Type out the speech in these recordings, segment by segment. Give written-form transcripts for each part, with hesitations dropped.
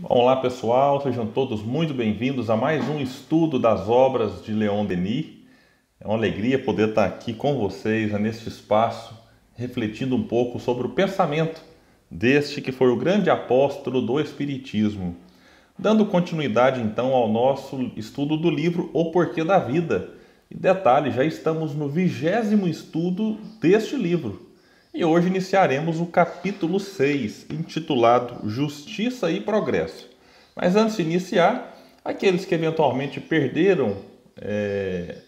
Olá pessoal, sejam todos muito bem-vindos a mais um estudo das obras de Leon Denis. É uma alegria poder estar aqui com vocês neste espaço, refletindo um pouco sobre o pensamento deste que foi o grande apóstolo do Espiritismo. Dando continuidade então ao nosso estudo do livro O Porquê da Vida. E detalhe, já estamos no 20º estudo deste livro. E hoje iniciaremos o capítulo 6, intitulado Justiça e Progresso. Mas antes de iniciar, aqueles que eventualmente perderam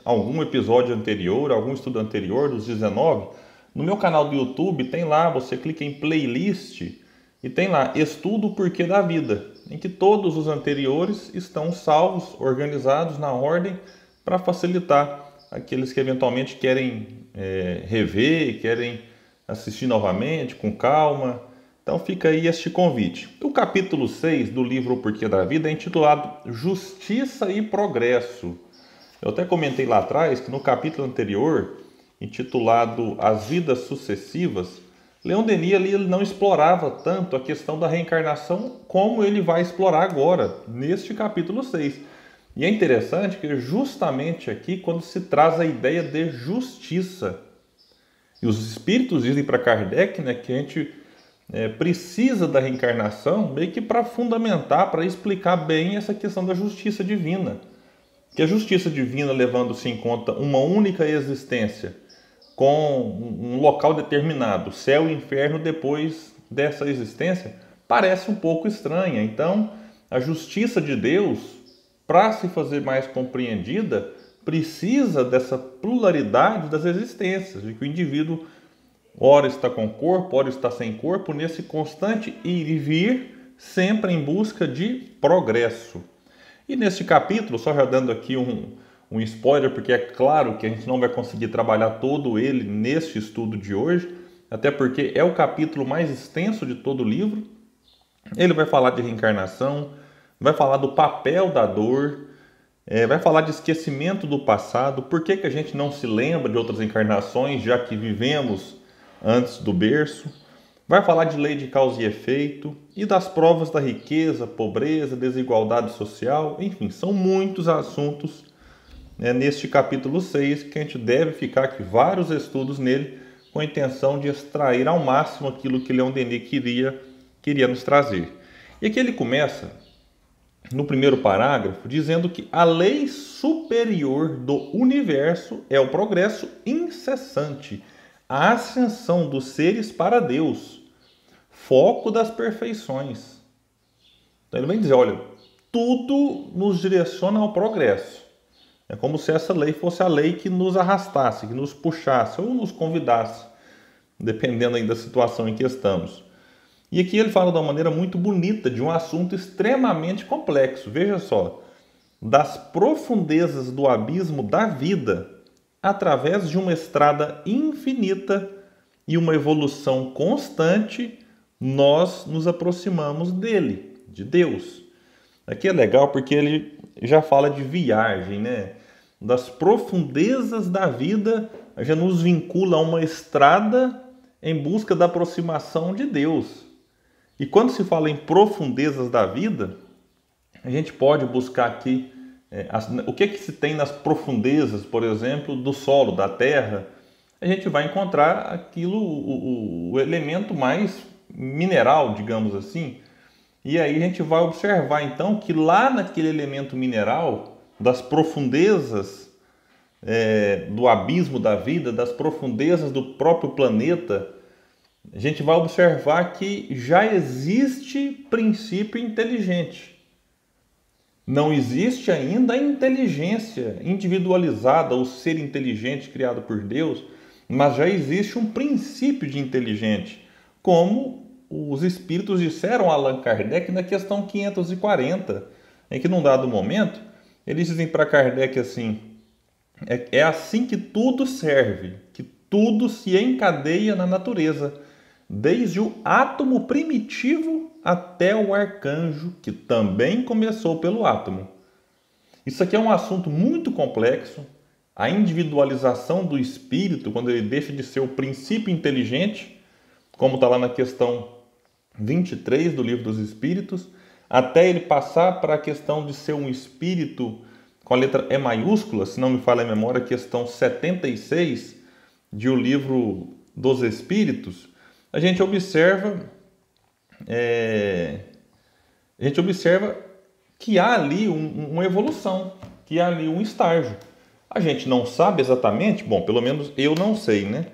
algum episódio anterior, algum estudo anterior dos 19, no meu canal do YouTube tem lá, você clica em playlist e tem lá Estudo o Porquê da Vida, em que todos os anteriores estão salvos, organizados na ordem para facilitar aqueles que eventualmente querem rever, querem assistir novamente, com calma. Então fica aí este convite. O capítulo 6 do livro O Porquê da Vida é intitulado Justiça e Progresso. Eu até comentei lá atrás que no capítulo anterior, intitulado As Vidas Sucessivas, Leon Denis ali, ele não explorava tanto a questão da reencarnação como ele vai explorar agora, neste capítulo 6. E é interessante que justamente aqui, quando se traz a ideia de justiça, e os espíritos dizem para Kardec, né, que a gente precisa da reencarnação meio que para fundamentar, para explicar bem essa questão da justiça divina. Que a justiça divina, levando-se em conta uma única existência, com um local determinado, céu e inferno depois dessa existência, parece um pouco estranha. Então, a justiça de Deus, para se fazer mais compreendida, precisa dessa pluralidade das existências, de que o indivíduo ora está com corpo, ora está sem corpo, nesse constante ir e vir, sempre em busca de progresso. E neste capítulo, só já dando aqui um spoiler, porque é claro que a gente não vai conseguir trabalhar todo ele neste estudo de hoje, até porque é o capítulo mais extenso de todo o livro. Ele vai falar de reencarnação, vai falar do papel da dor, vai falar de esquecimento do passado, por que a gente não se lembra de outras encarnações, já que vivemos antes do berço. Vai falar de lei de causa e efeito e das provas da riqueza, pobreza, desigualdade social. Enfim, são muitos assuntos neste capítulo 6 que a gente deve ficar aqui vários estudos nele com a intenção de extrair ao máximo aquilo que Leon Denis queria nos trazer. E aqui ele começa no primeiro parágrafo dizendo que a lei superior do universo é o progresso incessante, a ascensão dos seres para Deus, foco das perfeições. Então ele vem dizer, olha, tudo nos direciona ao progresso. É como se essa lei fosse a lei que nos arrastasse, que nos puxasse ou nos convidasse, dependendo aí da situação em que estamos. E aqui ele fala de uma maneira muito bonita de um assunto extremamente complexo. Veja só, das profundezas do abismo da vida, através de uma estrada infinita e uma evolução constante, nós nos aproximamos dele, de Deus. Aqui é legal porque ele já fala de viagem, né? Das profundezas da vida, já nos vincula a uma estrada em busca da aproximação de Deus. E quando se fala em profundezas da vida, a gente pode buscar aqui o que se tem nas profundezas, por exemplo, do solo, da terra. A gente vai encontrar aquilo, o elemento mais mineral, digamos assim. E aí a gente vai observar então que lá naquele elemento mineral, das profundezas do abismo da vida, das profundezas do próprio planeta, a gente vai observar que já existe princípio inteligente. Não existe ainda a inteligência individualizada, o ser inteligente criado por Deus, mas já existe um princípio de inteligente, como os espíritos disseram a Allan Kardec na questão 540, em que num dado momento eles dizem para Kardec assim, é assim que tudo serve, que tudo se encadeia na natureza, desde o átomo primitivo até o arcanjo, que também começou pelo átomo. Isso aqui é um assunto muito complexo. A individualização do espírito, quando ele deixa de ser o princípio inteligente, como está lá na questão 23 do Livro dos Espíritos, até ele passar para a questão de ser um espírito com a letra E maiúscula, se não me falha a memória, questão 76 de O Livro dos Espíritos, a gente observa que há ali uma evolução, que há ali um estágio. A gente não sabe exatamente, bom, pelo menos eu não sei, né?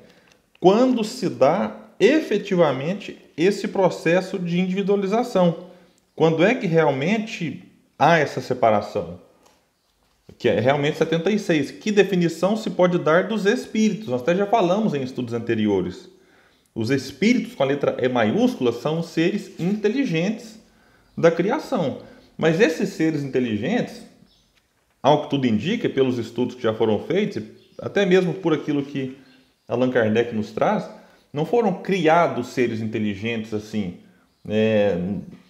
Quando se dá efetivamente esse processo de individualização. Quando é que realmente há essa separação? Que é realmente 76. Que definição se pode dar dos espíritos? Nós até já falamos em estudos anteriores. Os espíritos com a letra E maiúscula são os seres inteligentes da criação. Mas esses seres inteligentes, ao que tudo indica, pelos estudos que já foram feitos, até mesmo por aquilo que Allan Kardec nos traz, não foram criados seres inteligentes assim,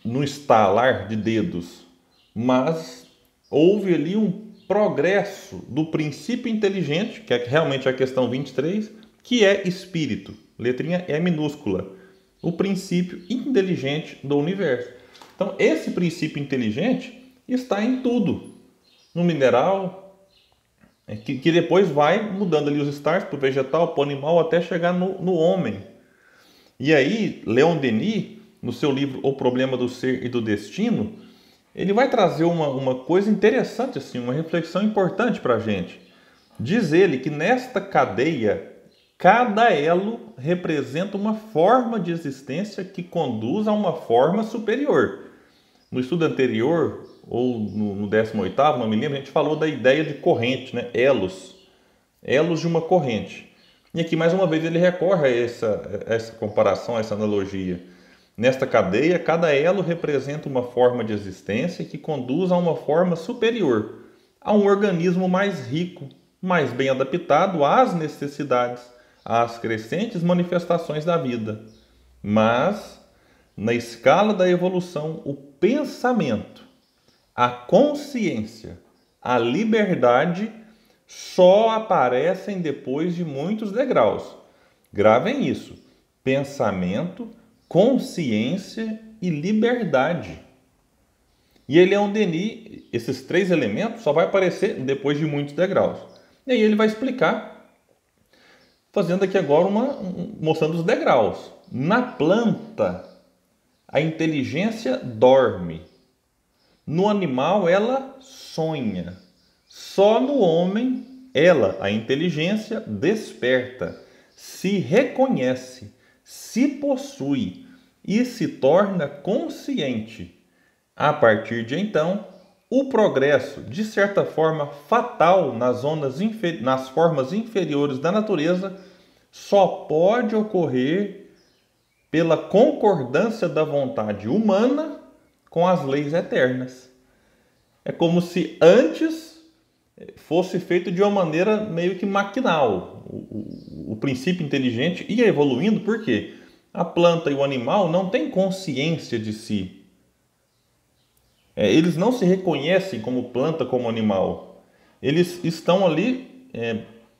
no estalar de dedos, mas houve ali um progresso do princípio inteligente, que é realmente a questão 23, que é espírito, letrinha E minúscula, o princípio inteligente do universo. Então, esse princípio inteligente está em tudo, no mineral, que depois vai mudando ali os estágios para o vegetal, para o animal, até chegar no homem. E aí, Leon Denis, no seu livro O Problema do Ser e do Destino, ele vai trazer uma coisa interessante, assim, uma reflexão importante para a gente. Diz ele que nesta cadeia, cada elo representa uma forma de existência que conduz a uma forma superior. No estudo anterior, ou no 18º, não me lembro, a gente falou da ideia de corrente, né? Elos de uma corrente. E aqui, mais uma vez, ele recorre a essa comparação, a essa analogia. Nesta cadeia, cada elo representa uma forma de existência que conduz a uma forma superior, a um organismo mais rico, mais bem adaptado às necessidades, às crescentes manifestações da vida. Mas, na escala da evolução, o pensamento, a consciência, a liberdade só aparecem depois de muitos degraus. Gravem isso: pensamento, consciência e liberdade. E Leon Denis, esses três elementos só vai aparecer depois de muitos degraus. E aí ele vai explicar, fazendo aqui agora mostrando os degraus. Na planta, a inteligência dorme. No animal, ela sonha. Só no homem, ela, a inteligência, desperta, se reconhece, se possui e se torna consciente. A partir de então, o progresso, de certa forma fatal nas formas inferiores da natureza, só pode ocorrer pela concordância da vontade humana com as leis eternas. É como se antes fosse feito de uma maneira meio que maquinal. O princípio inteligente ia evoluindo, porque a planta e o animal não têm consciência de si. Eles não se reconhecem como planta, como animal. Eles estão ali,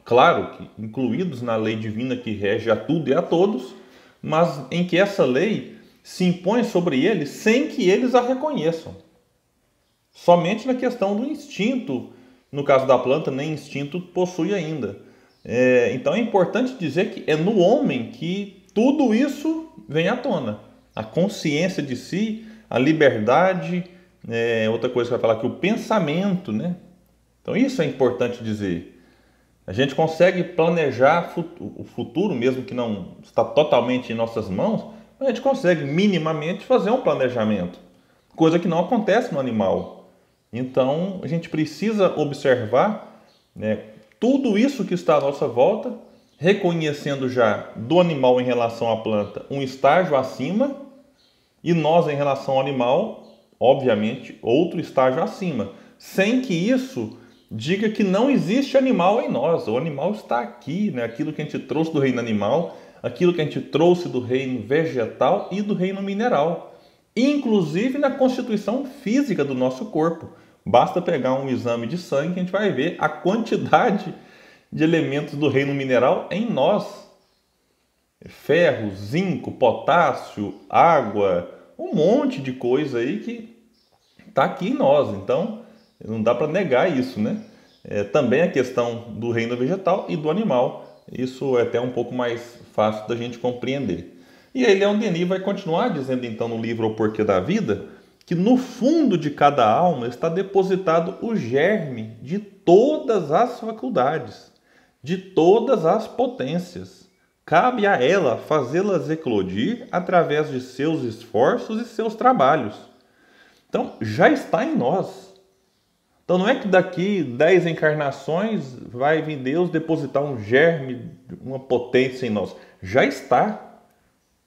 claro, que incluídos na lei divina que rege a tudo e a todos, mas em que essa lei se impõe sobre eles sem que eles a reconheçam. Somente na questão do instinto, no caso da planta, nem instinto possui ainda. Então é importante dizer que é no homem que tudo isso vem à tona. A consciência de si, a liberdade, outra coisa que vai falar aqui, o pensamento, né? Então isso é importante dizer. A gente consegue planejar o futuro, mesmo que não está totalmente em nossas mãos, mas a gente consegue minimamente fazer um planejamento, coisa que não acontece no animal. Então a gente precisa observar, né, tudo isso que está à nossa volta, reconhecendo já do animal em relação à planta um estágio acima, e nós em relação ao animal, obviamente, outro estágio acima, sem que isso diga que não existe animal em nós. O animal está aqui, né? Aquilo que a gente trouxe do reino animal, aquilo que a gente trouxe do reino vegetal e do reino mineral, inclusive na constituição física do nosso corpo. Basta pegar um exame de sangue que a gente vai ver a quantidade de elementos do reino mineral em nós. Ferro, zinco, potássio, água, um monte de coisa aí que está aqui em nós, então não dá para negar isso, né? Também a questão do reino vegetal e do animal, isso é até um pouco mais fácil da gente compreender. E aí Leon Denis vai continuar dizendo então no livro O Porquê da Vida, que no fundo de cada alma está depositado o germe de todas as faculdades, de todas as potências. Cabe a ela fazê-las eclodir através de seus esforços e seus trabalhos. Então, já está em nós. Então, não é que daqui 10 encarnações vai vir Deus depositar um germe, uma potência em nós. Já está.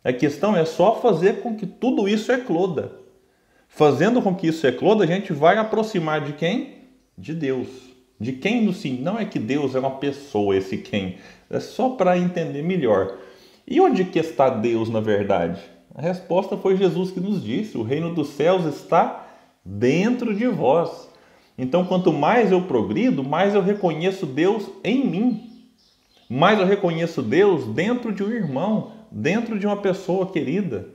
A questão é só fazer com que tudo isso ecloda. Fazendo com que isso ecloda, a gente vai aproximar de quem? De Deus. De quem no sim? Não é que Deus é uma pessoa, esse quem. É só para entender melhor. E onde que está Deus na verdade? A resposta foi Jesus que nos disse: o reino dos céus está dentro de vós. Então, quanto mais eu progrido, mais eu reconheço Deus em mim. Mais eu reconheço Deus dentro de um irmão, dentro de uma pessoa querida.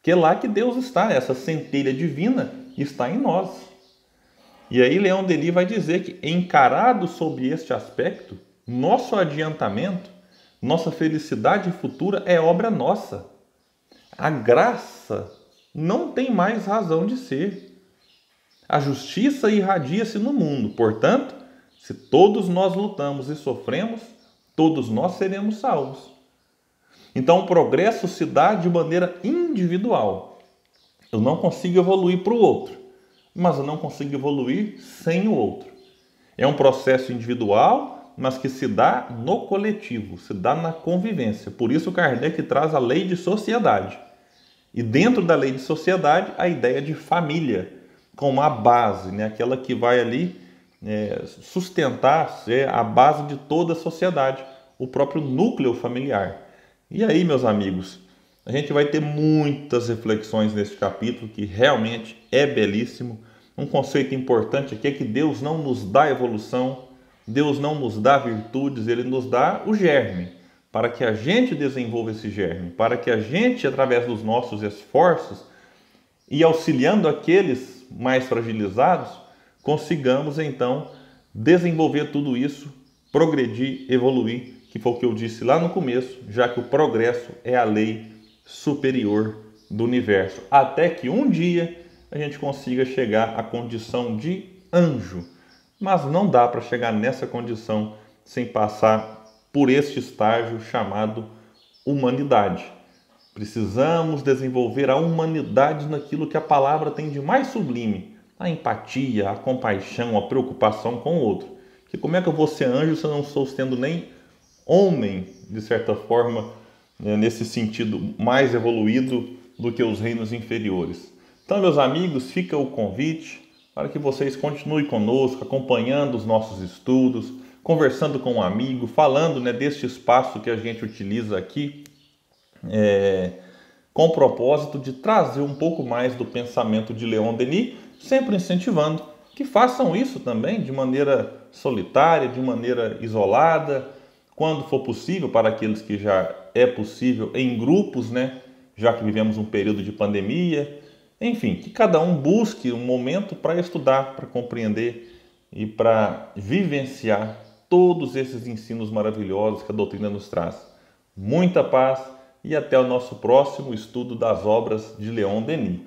Que é lá que Deus está, essa centelha divina está em nós. E aí Leon Denis vai dizer que, encarado sob este aspecto, nosso adiantamento, nossa felicidade futura é obra nossa. A graça não tem mais razão de ser. A justiça irradia-se no mundo. Portanto, se todos nós lutamos e sofremos, todos nós seremos salvos. Então, o progresso se dá de maneira individual. Eu não consigo evoluir para o outro, mas eu não consigo evoluir sem o outro. É um processo individual, mas que se dá no coletivo, se dá na convivência. Por isso, Kardec traz a lei de sociedade. E dentro da lei de sociedade, a ideia de família, como a base, né? Aquela que vai ali sustentar, ser a base de toda a sociedade, o próprio núcleo familiar. E aí, meus amigos, a gente vai ter muitas reflexões nesse capítulo, que realmente é belíssimo. Um conceito importante aqui é que Deus não nos dá evolução, Deus não nos dá virtudes, Ele nos dá o germe, para que a gente desenvolva esse germe, para que a gente, através dos nossos esforços e auxiliando aqueles mais fragilizados, consigamos então desenvolver tudo isso, progredir, evoluir, que foi o que eu disse lá no começo, já que o progresso é a lei superior do universo, até que um dia a gente consiga chegar à condição de anjo. Mas não dá para chegar nessa condição sem passar por este estágio chamado humanidade. Precisamos desenvolver a humanidade naquilo que a palavra tem de mais sublime, a empatia, a compaixão, a preocupação com o outro. Que como é que eu vou ser anjo se eu não estou sendo nem homem, de certa forma, nesse sentido mais evoluído do que os reinos inferiores? Então, meus amigos, fica o convite para que vocês continuem conosco, acompanhando os nossos estudos, conversando com um amigo, falando deste espaço que a gente utiliza aqui, com o propósito de trazer um pouco mais do pensamento de Leon Denis, sempre incentivando que façam isso também de maneira solitária, de maneira isolada, quando for possível, para aqueles que já é possível, em grupos, já que vivemos um período de pandemia. Enfim, que cada um busque um momento para estudar, para compreender e para vivenciar todos esses ensinos maravilhosos que a doutrina nos traz. Muita paz e até o nosso próximo estudo das obras de Leon Denis.